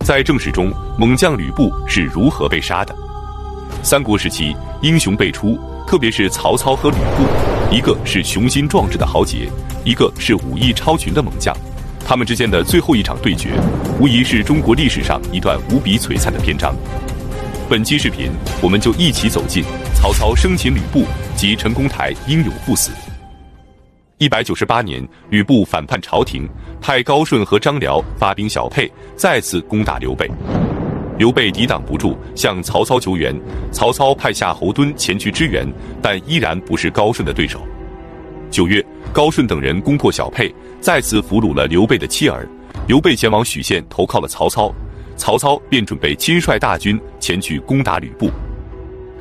在正史中，猛将吕布是如何被杀的？三国时期，英雄辈出，特别是曹操和吕布，一个是雄心壮志的豪杰，一个是武艺超群的猛将。他们之间的最后一场对决，无疑是中国历史上一段无比璀璨的篇章。本期视频，我们就一起走进曹操生擒吕布及陈公台英勇赴死。198年，吕布反叛朝廷，派高顺和张辽发兵小沛，再次攻打刘备。刘备抵挡不住，向曹操求援。曹操派夏侯惇前去支援，但依然不是高顺的对手。9月，高顺等人攻破小沛，再次俘虏了刘备的妻儿。刘备前往许县投靠了曹操，曹操便准备亲率大军前去攻打吕布。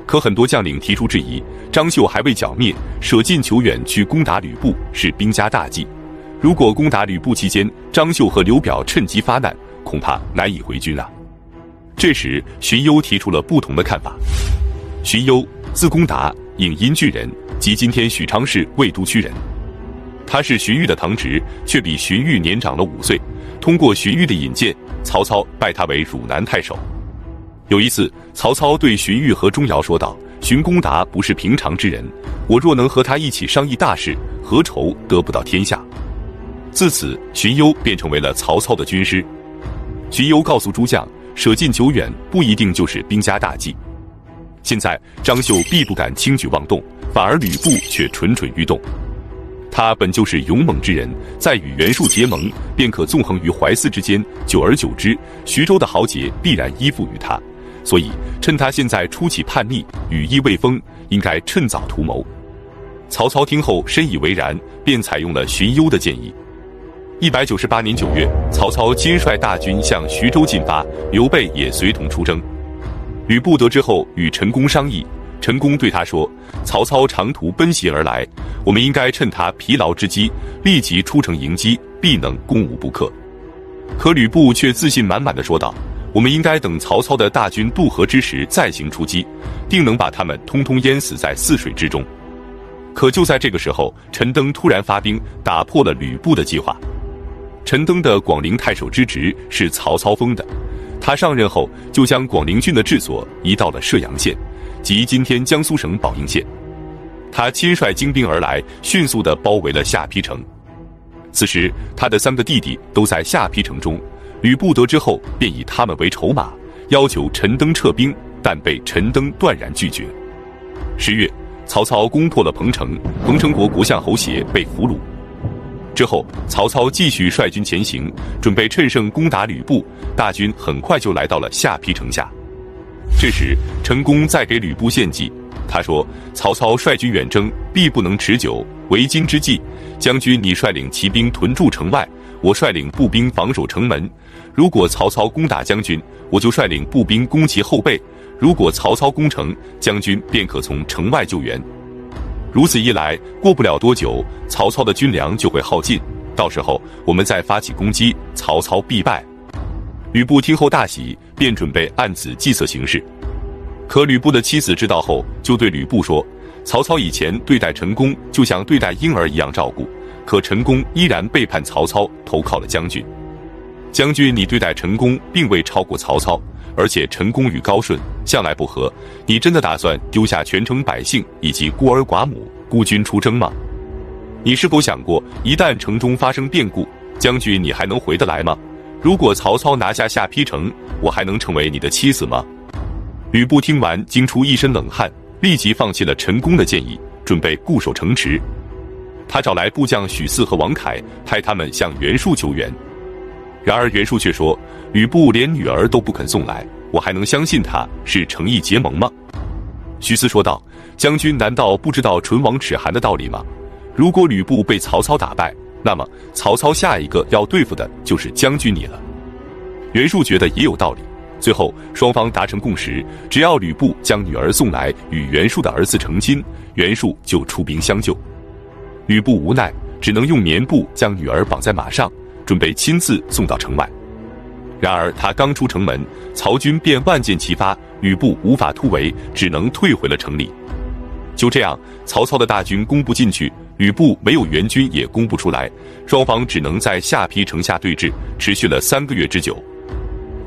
可很多将领提出质疑，张绣还未剿灭，舍近求远去攻打吕布是兵家大忌。如果攻打吕布期间，张绣和刘表趁机发难，恐怕难以回军啊。这时，荀攸提出了不同的看法。荀攸，字公达，颍阴郡人，即今天许昌市魏都区人。他是荀彧的堂侄，却比荀彧年长了5岁。通过荀彧的引荐，曹操拜他为汝南太守。有一次，曹操对荀彧和钟繇说道：“荀公达不是平常之人，我若能和他一起商议大事，何愁得不到天下？”自此，荀攸便成为了曹操的军师。荀攸告诉诸将，舍近求远不一定就是兵家大忌。现在张绣必不敢轻举妄动，反而吕布却蠢蠢欲动。他本就是勇猛之人，再与袁术结盟，便可纵横于淮泗之间，久而久之，徐州的豪杰必然依附于他。所以趁他现在初起叛逆，羽翼未丰，应该趁早图谋。曹操听后深以为然，便采用了荀攸的建议。198年9月，曹操亲率大军向徐州进发，刘备也随同出征。吕布得知后与陈宫商议，陈宫对他说：“曹操长途奔袭而来，我们应该趁他疲劳之机，立即出城迎击，必能攻无不克。”可吕布却自信满满地说道：“我们应该等曹操的大军渡河之时再行出击，定能把他们通通淹死在泗水之中。”可就在这个时候，陈登突然发兵，打破了吕布的计划。陈登的广陵太守之职是曹操封的，他上任后就将广陵郡的治所移到了射阳县，即今天江苏省宝应县。他亲率精兵而来，迅速地包围了下邳城。此时他的3个弟弟都在下邳城中，吕布得知后便以他们为筹码，要求陈登撤兵，但被陈登断然拒绝。10月，曹操攻破了彭城，彭城国相侯协被俘虏。之后，曹操继续率军前行，准备趁胜攻打吕布。大军很快就来到了下邳城下。这时，陈宫再给吕布献计，他说：“曹操率军远征，必不能持久。为今之计，将军你率领骑兵屯驻城外，我率领步兵防守城门。如果曹操攻打将军，我就率领步兵攻其后背；如果曹操攻城，将军便可从城外救援。如此一来，过不了多久，曹操的军粮就会耗尽，到时候我们再发起攻击，曹操必败。”吕布听后大喜，便准备按此计策行事。可吕布的妻子知道后，就对吕布说：“曹操以前对待陈宫就像对待婴儿一样照顾，可陈宫依然背叛曹操，投靠了将军。将军你对待陈宫并未超过曹操，而且陈宫与高顺向来不和，你真的打算丢下全城百姓以及孤儿寡母，孤军出征吗？你是否想过，一旦城中发生变故，将军你还能回得来吗？如果曹操拿下下邳城，我还能成为你的妻子吗？”吕布听完惊出一身冷汗，立即放弃了陈宫的建议，准备固守城池。他找来部将许嗣和王凯，派他们向袁术求援。然而袁术却说：“吕布连女儿都不肯送来，我还能相信他是诚意结盟吗？”许嗣说道：“将军难道不知道唇亡齿寒的道理吗？如果吕布被曹操打败，那么曹操下一个要对付的就是将军你了。”袁术觉得也有道理，最后双方达成共识，只要吕布将女儿送来与袁术的儿子成亲，袁术就出兵相救。吕布无奈，只能用棉布将女儿绑在马上，准备亲自送到城外。然而他刚出城门，曹军便万箭齐发，吕布无法突围，只能退回了城里。就这样，曹操的大军攻不进去，吕布没有援军也攻不出来，双方只能在下邳城下对峙，持续了3个月之久。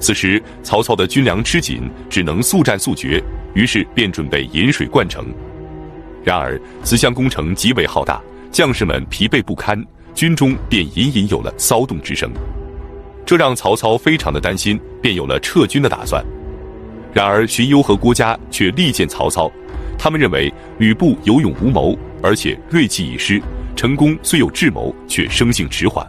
此时曹操的军粮吃紧，只能速战速决，于是便准备引水灌城。然而此项工程极为浩大，将士们疲惫不堪，军中便隐隐有了骚动之声。这让曹操非常的担心，便有了撤军的打算。然而荀攸和郭嘉却力荐曹操，他们认为吕布有勇无谋，而且锐气已失，成功虽有智谋，却生性迟缓。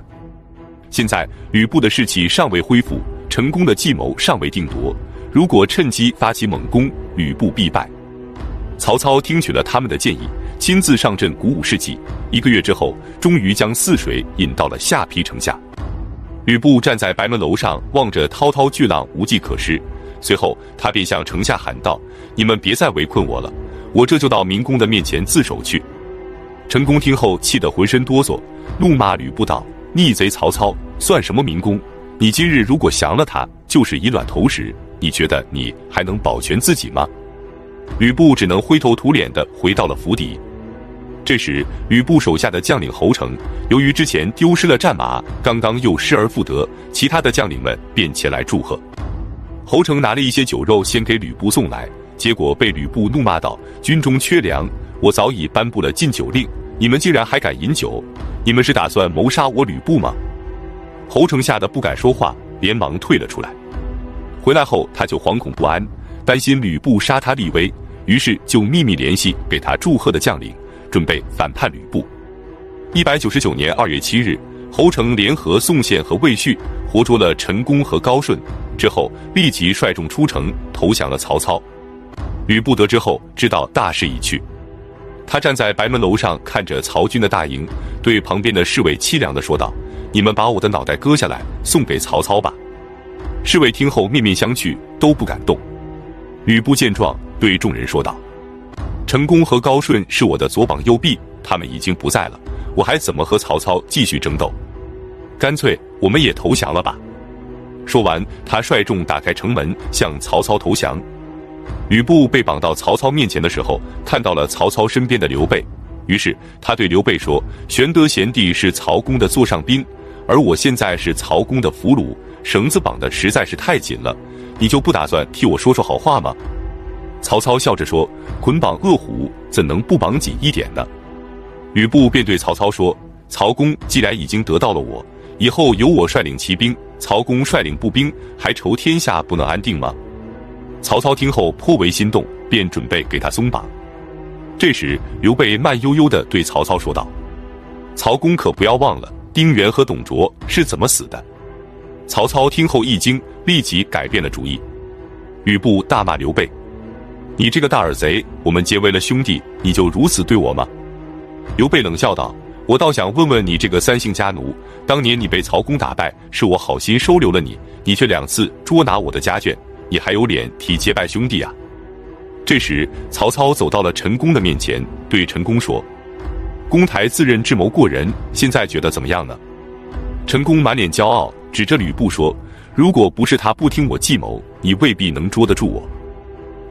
现在吕布的士气尚未恢复，成功的计谋尚未定夺，如果趁机发起猛攻，吕布必败。曹操听取了他们的建议，亲自上阵鼓舞士气。1个月之后，终于将泗水引到了下邳城下。吕布站在白门楼上，望着滔滔巨浪，无计可施。随后他便向城下喊道：“你们别再围困我了，我这就到明公的面前自首去。”陈宫听后气得浑身哆嗦，怒骂吕布道：“逆贼曹操，算什么明公？你今日如果降了他，就是以卵投石，你觉得你还能保全自己吗？”吕布只能灰头土脸地回到了府邸。这时吕布手下的将领侯成，由于之前丢失了战马，刚刚又失而复得，其他的将领们便前来祝贺。侯成拿了一些酒肉先给吕布送来，结果被吕布怒骂道：“军中缺粮，我早已颁布了禁酒令，你们竟然还敢饮酒，你们是打算谋杀我吕布吗？”侯成吓得不敢说话，连忙退了出来。回来后他就惶恐不安，担心吕布杀他立威，于是就秘密联系给他祝贺的将领，准备反叛吕布。199年2月7日，侯成联合宋宪和魏续活捉了陈宫和高顺，之后立即率众出城投降了曹操。吕布得知后，知道大势已去，他站在白门楼上看着曹军的大营，对旁边的侍卫凄凉地说道：“你们把我的脑袋割下来送给曹操吧。”侍卫听后面面相觑，都不敢动。吕布见状，对众人说道：“陈宫和高顺是我的左膀右臂，他们已经不在了，我还怎么和曹操继续争斗？干脆我们也投降了吧。”说完，他率众打开城门，向曹操投降。吕布被绑到曹操面前的时候，看到了曹操身边的刘备，于是他对刘备说：“玄德贤弟是曹公的座上宾，而我现在是曹公的俘虏，绳子绑得实在是太紧了，你就不打算替我说说好话吗？”曹操笑着说：“捆绑恶虎，怎能不绑紧一点呢？”吕布便对曹操说：“曹公既然已经得到了我，以后由我率领骑兵，曹公率领步兵，还愁天下不能安定吗？”曹操听后颇为心动，便准备给他松绑。这时刘备慢悠悠地对曹操说道：“曹公可不要忘了丁原和董卓是怎么死的。”曹操听后一惊，立即改变了主意。吕布大骂刘备：“你这个大耳贼，我们结为了兄弟，你就如此对我吗？”刘备冷笑道：“我倒想问问你这个三姓家奴，当年你被曹公打败，是我好心收留了你，你却2次捉拿我的家眷，你还有脸提结拜兄弟啊？”这时曹操走到了陈宫的面前，对陈宫说：“公台自认智谋过人，现在觉得怎么样呢？”陈宫满脸骄傲，指着吕布说：“如果不是他不听我计谋，你未必能捉得住我。”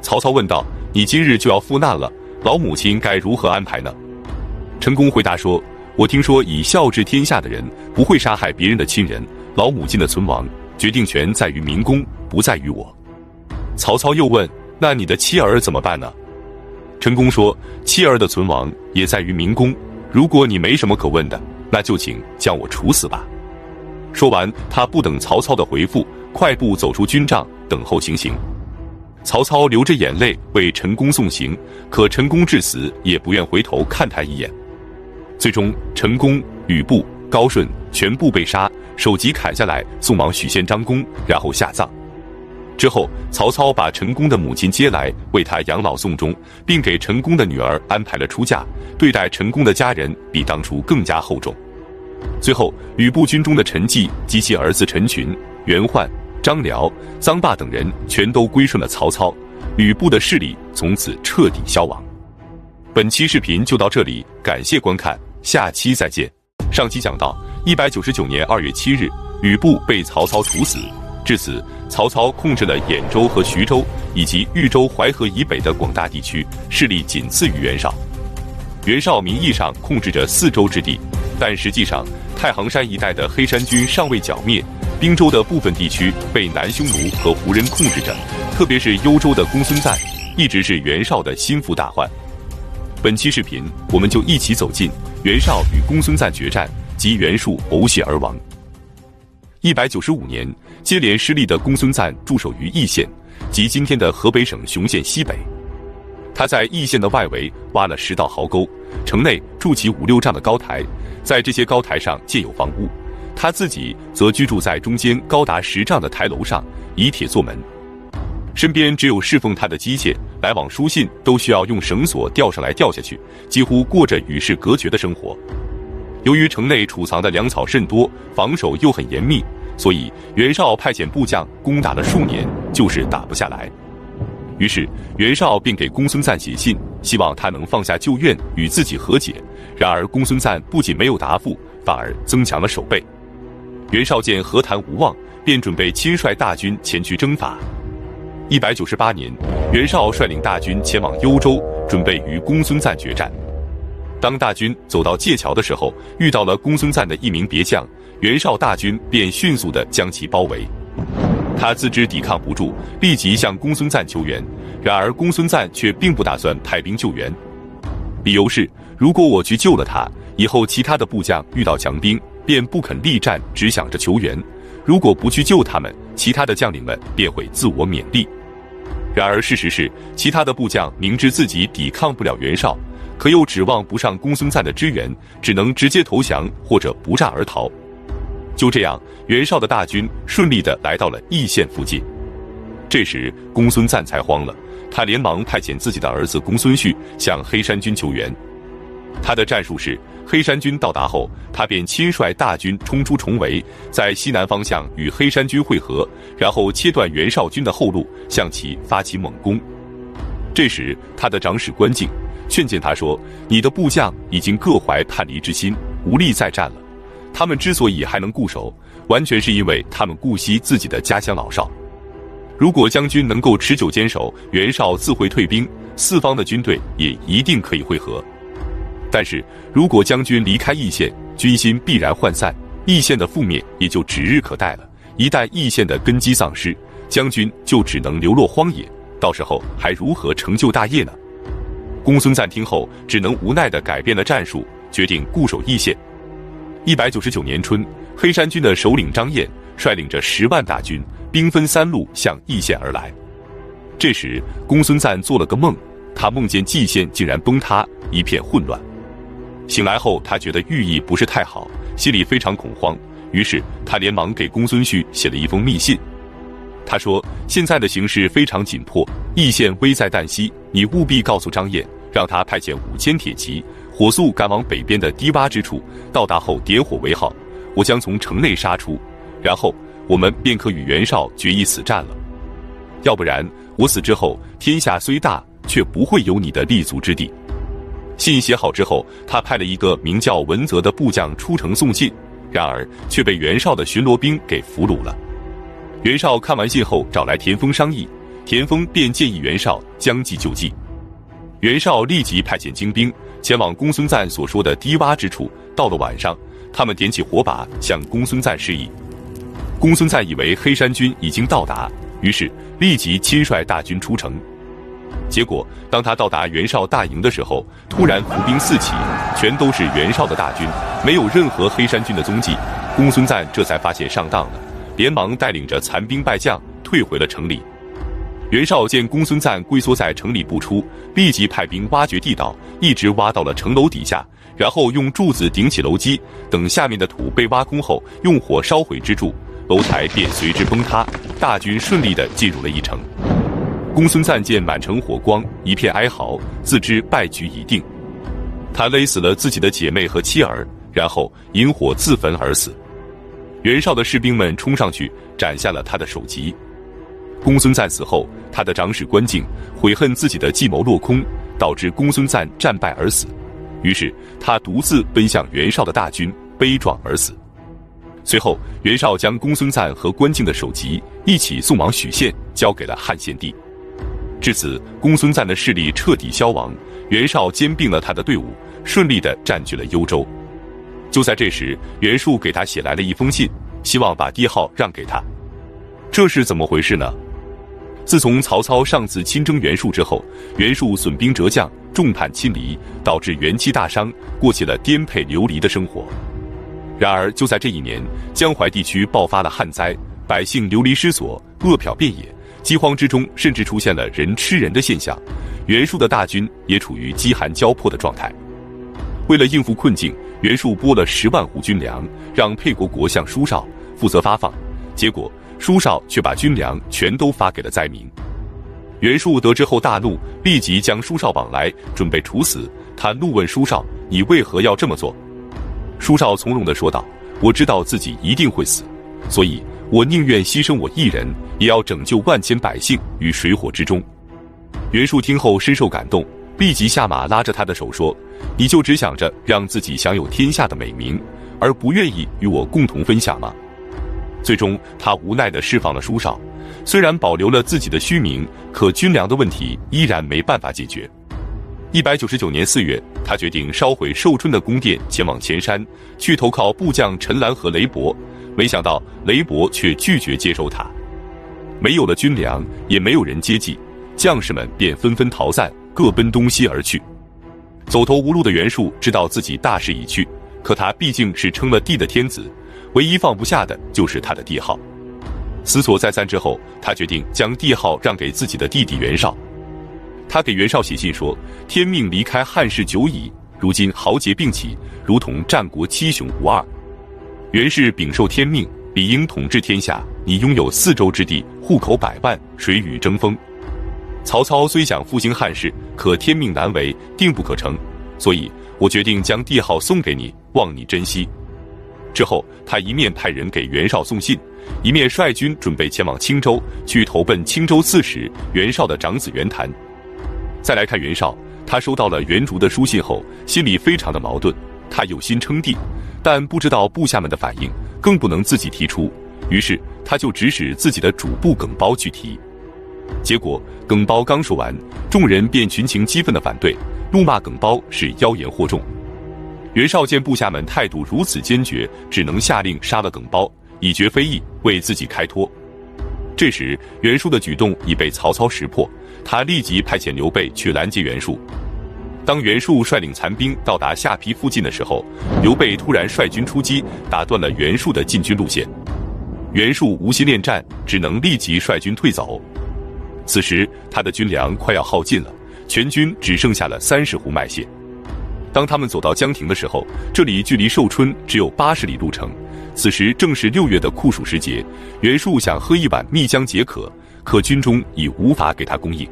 曹操问道：“你今日就要赴难了，老母亲该如何安排呢？”陈宫回答说：“我听说以孝治天下的人不会杀害别人的亲人，老母亲的存亡决定权在于明公，不在于我。”曹操又问：“那你的妻儿怎么办呢？”陈宫说：“妻儿的存亡也在于明公，如果你没什么可问的，那就请将我处死吧。”说完，他不等曹操的回复，快步走出军帐，等候行刑。曹操流着眼泪为陈宫送行，可陈宫至死也不愿回头看他一眼。最终，陈宫、吕布、高顺全部被杀，首级砍下来送往许县张公，然后下葬。之后，曹操把陈宫的母亲接来，为他养老送终，并给陈宫的女儿安排了出嫁，对待陈宫的家人比当初更加厚重。最后，吕布军中的陈纪及其儿子陈群、袁焕、张辽、臧霸等人全都归顺了曹操，吕布的势力从此彻底消亡。本期视频就到这里，感谢观看，下期再见。上期讲到199年2月7日，吕布被曹操处死，至此曹操控制了兖州和徐州以及豫州淮河以北的广大地区，势力仅次于袁绍。袁绍名义上控制着4州之地，但实际上太行山一带的黑山军尚未剿灭，滨州的部分地区被南匈奴和胡人控制着，特别是幽州的公孙瓒，一直是袁绍的心腹大患。本期视频，我们就一起走进袁绍与公孙瓒决战及袁术呕血而亡。195年，接连失利的公孙瓒驻守于易县，即今天的河北省雄县西北。他在易县的外围挖了10道壕沟，城内筑起5、6丈的高台，在这些高台上建有房屋。他自己则居住在中间高达10丈的台楼上，以铁做门。身边只有侍奉他的机械，来往书信都需要用绳索吊上来吊下去，几乎过着与世隔绝的生活。由于城内储藏的粮草甚多，防守又很严密，所以袁绍派遣部将攻打了数年，就是打不下来。于是袁绍便给公孙瓒写信，希望他能放下旧怨，与自己和解。然而公孙瓒不仅没有答复，反而增强了守备。袁绍见和谈无望，便准备亲率大军前去征伐。198年，袁绍率领大军前往幽州，准备与公孙瓒决战。当大军走到界桥的时候，遇到了公孙瓒的一名别将，袁绍大军便迅速地将其包围。他自知抵抗不住，立即向公孙瓒求援。然而公孙瓒却并不打算派兵救援，理由是：如果我去救了他，以后其他的部将遇到强兵，便不肯力战，只想着求援；如果不去救他们，其他的将领们便会自我勉励。然而事实是，其他的部将明知自己抵抗不了袁绍，可又指望不上公孙瓒的支援，只能直接投降或者不战而逃。就这样，袁绍的大军顺利地来到了易县附近。这时公孙瓒才慌了，他连忙派遣自己的儿子公孙旭向黑山军求援。他的战术是，黑山军到达后，他便亲率大军冲出重围，在西南方向与黑山军会合，然后切断袁绍军的后路，向其发起猛攻。这时他的长史关敬劝谏他说：“你的部将已经各怀叛离之心，无力再战了。他们之所以还能固守，完全是因为他们顾惜自己的家乡老少。如果将军能够持久坚守，袁绍自会退兵，四方的军队也一定可以会合。但是如果将军离开易县，军心必然涣散，易县的覆灭也就指日可待了。一旦易县的根基丧失，将军就只能流落荒野，到时候还如何成就大业呢？”公孙瓒听后，只能无奈地改变了战术，决定固守易县。199年春，黑山军的首领张燕率领着10万大军，兵分3路向易县而来。这时公孙瓒做了个梦，他梦见蓟县竟然崩塌，一片混乱。醒来后，他觉得寓意不是太好，心里非常恐慌，于是他连忙给公孙旭写了一封密信。他说：“现在的形势非常紧迫，易县危在旦夕，你务必告诉张燕，让他派遣5000铁骑，火速赶往北边的低洼之处，到达后点火为号，我将从城内杀出，然后我们便可与袁绍决一死战了。要不然，我死之后，天下虽大，却不会有你的立足之地。”信写好之后，他派了一个名叫文泽的部将出城送信，然而却被袁绍的巡逻兵给俘虏了。袁绍看完信后，找来田丰商议，田丰便建议袁绍将计就计。袁绍立即派遣精兵前往公孙瓒所说的低洼之处，到了晚上，他们点起火把向公孙瓒示意。公孙瓒以为黑山军已经到达，于是立即亲率大军出城。结果当他到达袁绍大营的时候，突然伏兵四起，全都是袁绍的大军，没有任何黑山军的踪迹。公孙瓒这才发现上当了，连忙带领着残兵败将退回了城里。袁绍见公孙瓒龟缩在城里不出，立即派兵挖掘地道，一直挖到了城楼底下，然后用柱子顶起楼基，等下面的土被挖空后，用火烧毁支柱，楼台便随之崩塌，大军顺利地进入了易城。公孙瓒见满城火光，一片哀嚎，自知败局已定。他勒死了自己的姐妹和妻儿，然后引火自焚而死。袁绍的士兵们冲上去斩下了他的首级。公孙瓒死后，他的长史关敬悔恨自己的计谋落空，导致公孙瓒战败而死，于是他独自奔向袁绍的大军，悲壮而死。随后袁绍将公孙瓒和关敬的首级一起送往许县，交给了汉献帝。至此，公孙瓒的势力彻底消亡，袁绍兼并了他的队伍，顺利地占据了幽州。就在这时，袁术给他写来了一封信，希望把帝号让给他。这是怎么回事呢？自从曹操上次亲征袁术之后，袁术损兵折将，众叛亲离，导致元气大伤，过起了颠沛流离的生活。然而就在这一年，江淮地区爆发了旱灾，百姓流离失所，饿殍遍野，饥荒之中甚至出现了人吃人的现象。袁术的大军也处于饥寒交迫的状态。为了应付困境，袁术拨了10万斛军粮，让沛国国相舒绍负责发放，结果舒绍却把军粮全都发给了灾民。袁术得知后大怒，立即将舒绍绑来，准备处死。他怒问舒绍：“你为何要这么做？”舒绍从容地说道：“我知道自己一定会死，所以我宁愿牺牲我一人，也要拯救万千百姓于水火之中。”袁术听后深受感动，立即下马拉着他的手说：“你就只想着让自己享有天下的美名，而不愿意与我共同分享吗？”最终他无奈地释放了舒绍，虽然保留了自己的虚名，可军粮的问题依然没办法解决。199年4月，他决定烧毁寿春的宫殿，前往黔山去投靠部将陈兰和雷伯，没想到雷伯却拒绝接收他。没有了军粮，也没有人接济，将士们便纷纷逃散，各奔东西而去。走投无路的袁术知道自己大势已去，可他毕竟是称了帝的天子，唯一放不下的就是他的帝号。思索再三之后，他决定将帝号让给自己的弟弟袁绍。他给袁绍写信说：“天命离开汉室久矣，如今豪杰并起，如同战国七雄无二。袁氏禀受天命，理应统治天下。你拥有4州之地，户口100万，谁与争锋？曹操虽想复兴汉室，可天命难违，定不可成。所以我决定将帝号送给你，望你珍惜。”之后，他一面派人给袁绍送信，一面率军准备前往青州，去投奔青州刺史袁绍的长子袁谭。再来看袁绍，他收到了袁烛的书信后，心里非常的矛盾。他有心称帝，但不知道部下们的反应，更不能自己提出，于是他就指使自己的主簿耿包去提。结果耿包刚说完，众人便群情激愤的反对，怒骂耿包是妖言惑众。袁绍见部下们态度如此坚决，只能下令杀了耿包，以绝非议，为自己开脱。这时袁术的举动已被曹操识破，他立即派遣刘备去拦截袁术。当袁术率领残兵到达下邳附近的时候，刘备突然率军出击，打断了袁术的进军路线。袁术无心恋战，只能立即率军退走。此时他的军粮快要耗尽了，全军只剩下了30斛麦屑。当他们走到江亭的时候，这里距离寿春只有80里路程。此时正是6月的酷暑时节，袁术想喝一碗蜜浆解渴，可军中已无法给他供应。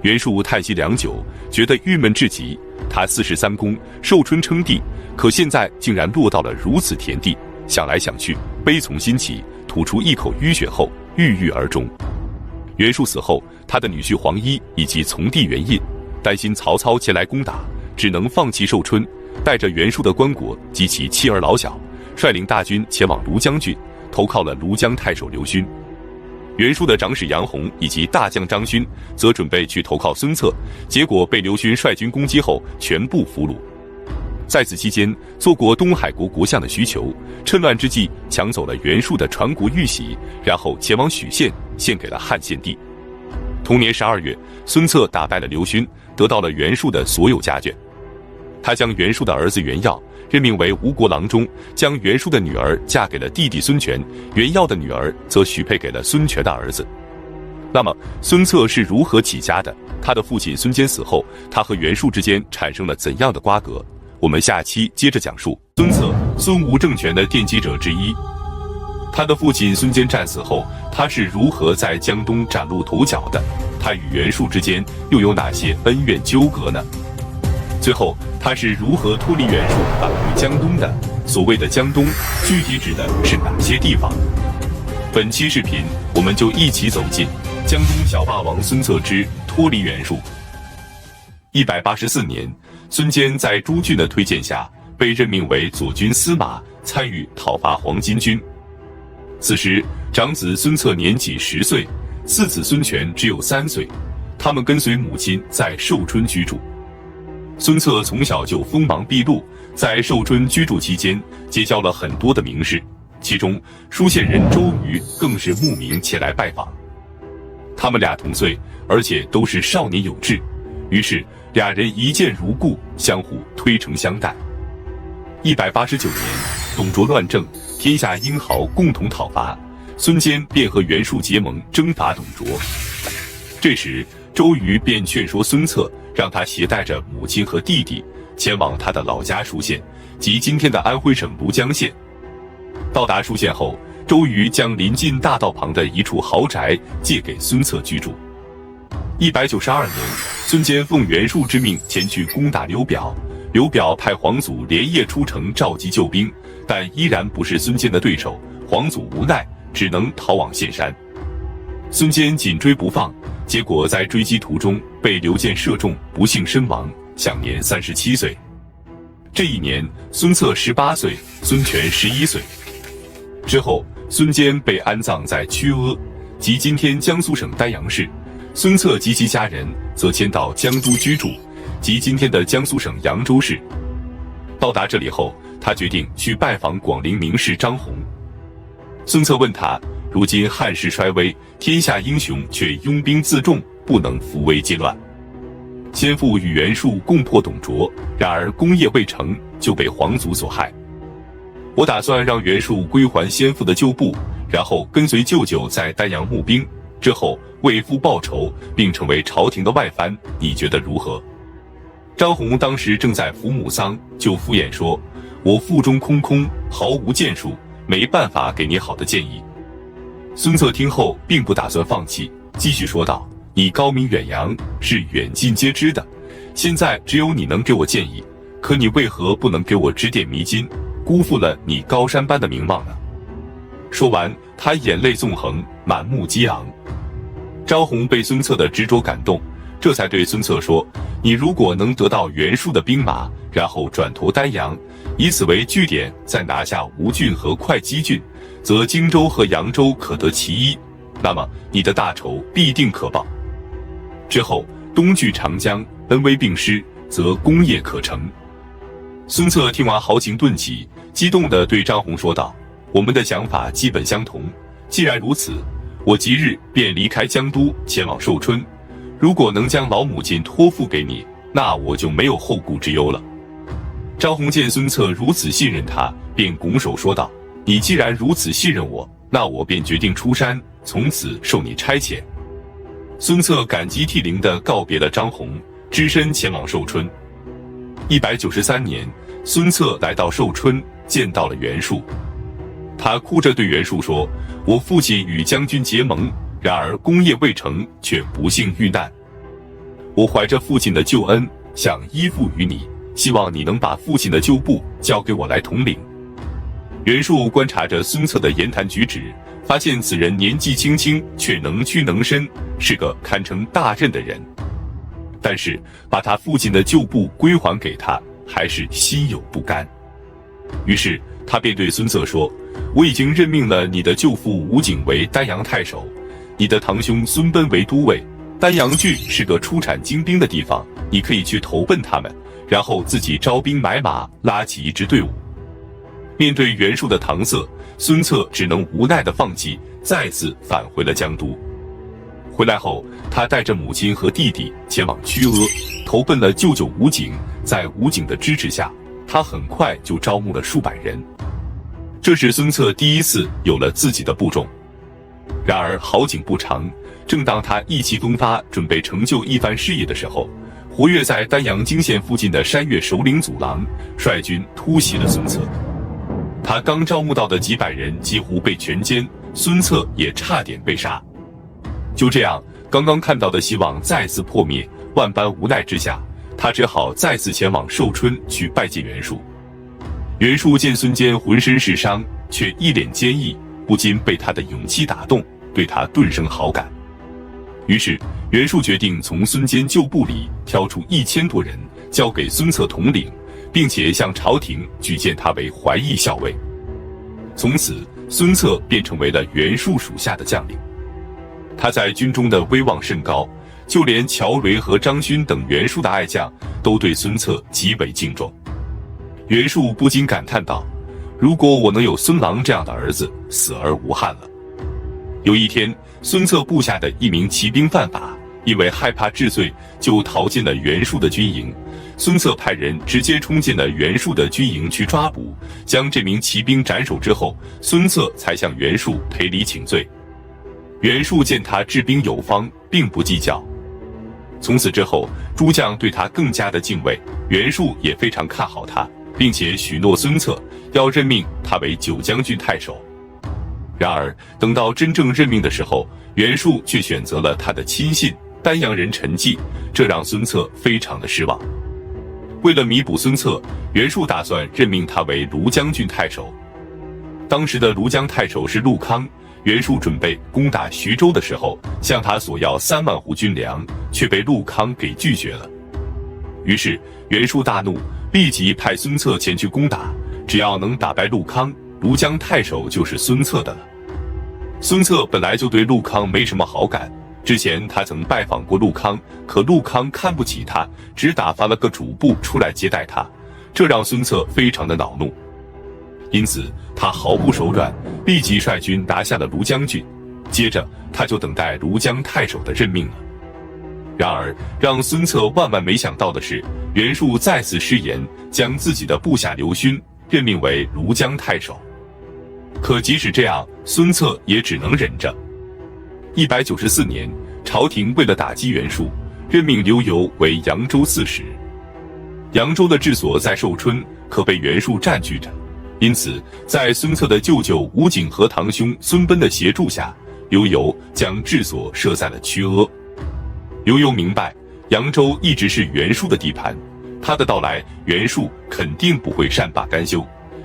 袁术叹息良久，觉得郁闷至极。他43公，寿春称帝，可现在竟然落到了如此田地，想来想去，悲从心起，吐出一口淤血后，郁郁而终。袁术死后，他的女婿黄衣以及从弟袁胤担心曹操前来攻打，只能放弃寿春，带着袁术的棺椁及其妻儿老小，率领大军前往庐江郡，投靠了庐江太守刘勋。袁术的长史杨洪以及大将张勋则准备去投靠孙策，结果被刘勋率军攻击后全部俘虏。在此期间，做过东海国国相的徐求趁乱之际抢走了袁术的传国玉玺，然后前往许县献给了汉献帝。同年12月，孙策打败了刘勋，得到了袁术的所有家眷。他将袁术的儿子袁耀任命为吴国郎中，将袁术的女儿嫁给了弟弟孙权，袁耀的女儿则许配给了孙权的儿子。那么孙策是如何起家的？他的父亲孙坚死后，他和袁术之间产生了怎样的瓜葛？我们下期接着讲述。孙策，孙吴政权的奠基者之一。他的父亲孙坚战死后，他是如何在江东崭露头角的？他与袁术之间又有哪些恩怨纠葛呢？最后他是如何脱离袁术返回江东的？所谓的江东，具体指的是哪些地方？本期视频我们就一起走进江东小霸王孙策之脱离袁术。184年，孙坚在朱俊的推荐下，被任命为左军司马，参与讨伐黄巾军。此时长子孙策年仅10岁，次子孙权只有3岁，他们跟随母亲在寿春居住。孙策从小就锋芒毕露，在寿春居住期间结交了很多的名士，其中书县人周瑜更是慕名前来拜访。他们俩同岁，而且都是少年有志，于是俩人一见如故，相互推诚相待。189年，董卓乱政，天下英豪共同讨伐，孙坚便和袁术结盟征伐董卓。这时，周瑜便劝说孙策，让他携带着母亲和弟弟前往他的老家舒县，即今天的安徽省庐江县。到达舒县后，周瑜将临近大道旁的一处豪宅借给孙策居住。192年，孙坚奉袁术之命前去攻打刘表，刘表派黄祖连夜出城召集救兵，但依然不是孙坚的对手，黄祖无奈，只能逃往县山。孙坚紧追不放，结果在追击途中被刘建射中，不幸身亡，享年37岁。这一年，孙策18岁，孙权11岁。之后，孙坚被安葬在曲阿，即今天江苏省丹阳市。孙策及其家人则迁到江都居住，即今天的江苏省扬州市。到达这里后，他决定去拜访广陵名士张宏。孙策问他，如今汉室衰微，天下英雄却拥兵自重，不能扶危接乱。先父与袁术共破董卓，然而功业未成，就被黄祖所害。我打算让袁术归还先父的旧部，然后跟随舅舅在丹阳募兵，之后为父报仇，并成为朝廷的外藩，你觉得如何？张宏当时正在抚母丧，就敷衍说，我腹中空空，毫无建树，没办法给你好的建议。孙策听后并不打算放弃，继续说道，你高明远扬，是远近皆知的，现在只有你能给我建议，可你为何不能给我指点迷津，辜负了你高山般的名望呢？说完，他眼泪纵横，满目激昂。张宏被孙策的执着感动，这才对孙策说，你如果能得到袁术的兵马，然后转投丹阳，以此为据点，再拿下吴郡和会稽郡，则荆州和扬州可得其一，那么你的大仇必定可报。之后东据长江，恩威并施，则功业可成。孙策听完豪情顿起，激动地对张宏说道，我们的想法基本相同，既然如此，我即日便离开江都，前往寿春，如果能将老母亲托付给你，那我就没有后顾之忧了。张宏见孙策如此信任他，便拱手说道，你既然如此信任我，那我便决定出山，从此受你差遣。孙策感激涕零地告别了张宏，只身前往寿春。193年，孙策来到寿春，见到了袁术。他哭着对袁术说，我父亲与将军结盟，然而功业未成，却不幸遇难。我怀着父亲的救恩，想依附于你，希望你能把父亲的旧部交给我来统领。袁术观察着孙策的言谈举止，发现此人年纪轻轻，却能屈能伸，是个堪称大任的人。但是把他父亲的旧部归还给他，还是心有不甘。于是他便对孙策说，我已经任命了你的舅父吴景为丹阳太守，你的堂兄孙贲为都尉，丹阳郡是个出产精兵的地方，你可以去投奔他们，然后自己招兵买马，拉起一支队伍。面对袁术的搪塞，孙策只能无奈地放弃，再次返回了江都。回来后，他带着母亲和弟弟前往曲阿，投奔了舅舅吴景。在吴景的支持下，他很快就招募了数百人。这是孙策第一次有了自己的部众。然而好景不长，正当他意气风发，准备成就一番事业的时候，活跃在丹阳泾县附近的山岳首领祖郎率军突袭了孙策。他刚招募到的几百人几乎被全歼，孙策也差点被杀。就这样，刚刚看到的希望再次破灭，万般无奈之下，他只好再次前往寿春去拜见袁术。袁术见孙坚浑身是伤，却一脸坚毅，不禁被他的勇气打动，对他顿生好感。于是袁术决定从孙坚旧部里挑出1000多人，交给孙策统领，并且向朝廷举荐他为怀义校尉。从此孙策便成为了袁术属下的将领。他在军中的威望甚高，就连乔蕤和张勋等袁术的爱将都对孙策极为敬重。袁术不禁感叹道，如果我能有孙郎这样的儿子，死而无憾了。有一天，孙策部下的一名骑兵犯法，因为害怕治罪，就逃进了袁术的军营。孙策派人直接冲进了袁术的军营去抓捕，将这名骑兵斩首之后，孙策才向袁术赔礼请罪。袁术见他治兵有方，并不计较。从此之后，诸将对他更加的敬畏，袁术也非常看好他，并且许诺孙策要任命他为9将军太守。然而，等到真正任命的时候，袁术却选择了他的亲信丹阳人陈纪，这让孙策非常的失望。为了弥补孙策，袁术打算任命他为庐将军太守。当时的庐江太守是陆康，袁术准备攻打徐州的时候，向他索要3万斛军粮，却被陆康给拒绝了。于是袁术大怒，立即派孙策前去攻打，只要能打败陆康，庐江太守就是孙策的了。孙策本来就对陆康没什么好感，之前他曾拜访过陆康，可陆康看不起他，只打发了个主簿出来接待他，这让孙策非常的恼怒。因此他毫不手软，立即率军拿下了庐江郡，接着他就等待庐江太守的任命了。然而让孙策万万没想到的是，袁术再次失言，将自己的部下刘勋任命为庐江太守。可即使这样，孙策也只能忍着。194年，朝廷为了打击袁术，任命刘繇为扬州刺史。扬州的治所在寿春，可被袁术占据着，因此在孙策的舅舅吴景和堂兄孙贲的协助下，刘繇将治所设在了曲阿。刘繇明白扬州一直是袁术的地盘，他的到来袁术肯定不会善罢甘休，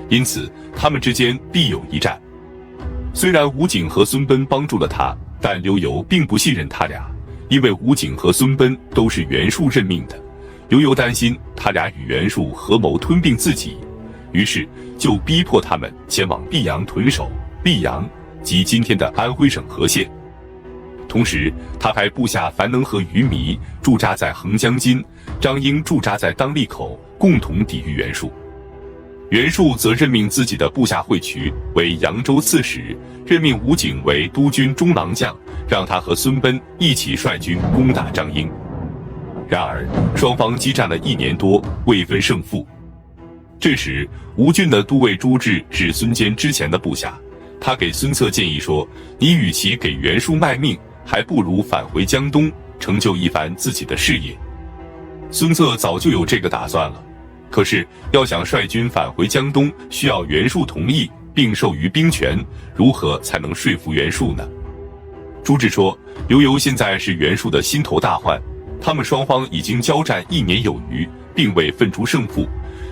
因此他们之间必有一战。虽然吴景和孙贲帮助了他，但刘繇并不信任他俩，因为吴景和孙贲都是袁术任命的。刘繇担心他俩与袁术合谋吞并自己，于是就逼迫他们前往溧阳屯守。溧阳即今天的安徽省和县。同时他派部下樊能和于弥驻扎在横江津，张英驻扎在当利口，共同抵御袁术。袁术则任命自己的部下惠渠为扬州刺史，任命吴景为督军中郎将，让他和孙贲一起率军攻打张英。然而双方激战了1年多，未分胜负。这时吴郡的都尉朱治是孙坚之前的部下，他给孙策建议说，你与其给袁术卖命，还不如返回江东，成就一番自己的事业。孙策早就有这个打算了，可是要想率军返回江东，需要袁术同意并授予兵权，如何才能说服袁术呢？朱治说，刘繇现在是袁术的心头大患，他们双方已经交战1年有余，并未分出胜负。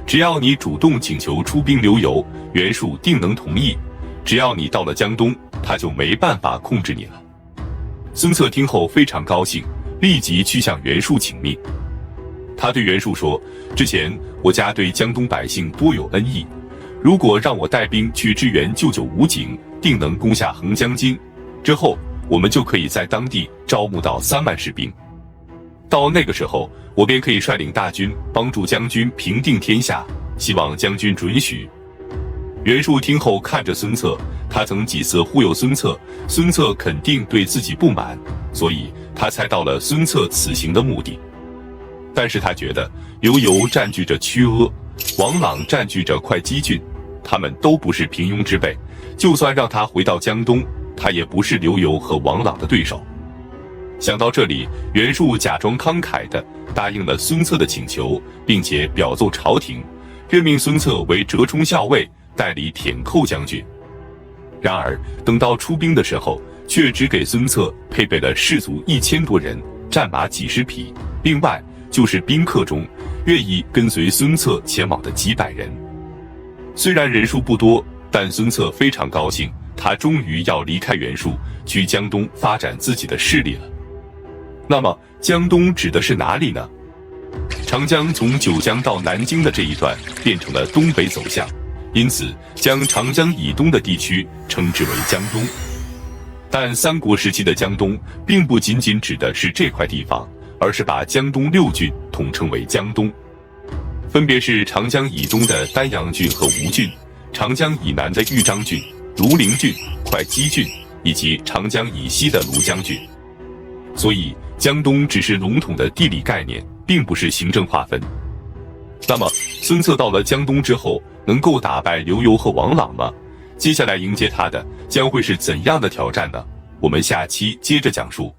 只要你主动请求出兵刘繇，袁术定能同意。只要你到了江东，他就没办法控制你了。孙策听后非常高兴，立即去向袁术请命。他对袁术说，之前我家对江东百姓多有恩义，如果让我带兵去支援舅舅吴景，定能攻下横江津，之后我们就可以在当地招募到3万士兵。到那个时候，我便可以率领大军帮助将军平定天下，希望将军准许。袁术听后看着孙策，他曾几次忽悠孙策，孙策肯定对自己不满，所以他猜到了孙策此行的目的。但是他觉得刘繇占据着曲阿，王朗占据着会稽郡，他们都不是平庸之辈，就算让他回到江东，他也不是刘繇和王朗的对手。想到这里，袁术假装慷慨地答应了孙策的请求，并且表奏朝廷，任命孙策为折冲校尉，代理舔寇将军。然而等到出兵的时候，却只给孙策配备了士卒1000多人，战马几十匹，另外就是宾客中愿意跟随孙策前往的几百人。虽然人数不多，但孙策非常高兴，他终于要离开袁术，去江东发展自己的势力了。那么江东指的是哪里呢？长江从九江到南京的这一段变成了东北走向，因此将长江以东的地区称之为江东。但三国时期的江东并不仅仅指的是这块地方，而是把江东6郡统称为江东，分别是长江以东的丹阳郡和吴郡，长江以南的豫章郡、庐陵郡、会稽郡，以及长江以西的庐江郡。所以，江东只是笼统的地理概念，并不是行政划分。那么，孙策到了江东之后，能够打败刘繇和王朗吗？接下来迎接他的将会是怎样的挑战呢？我们下期接着讲述。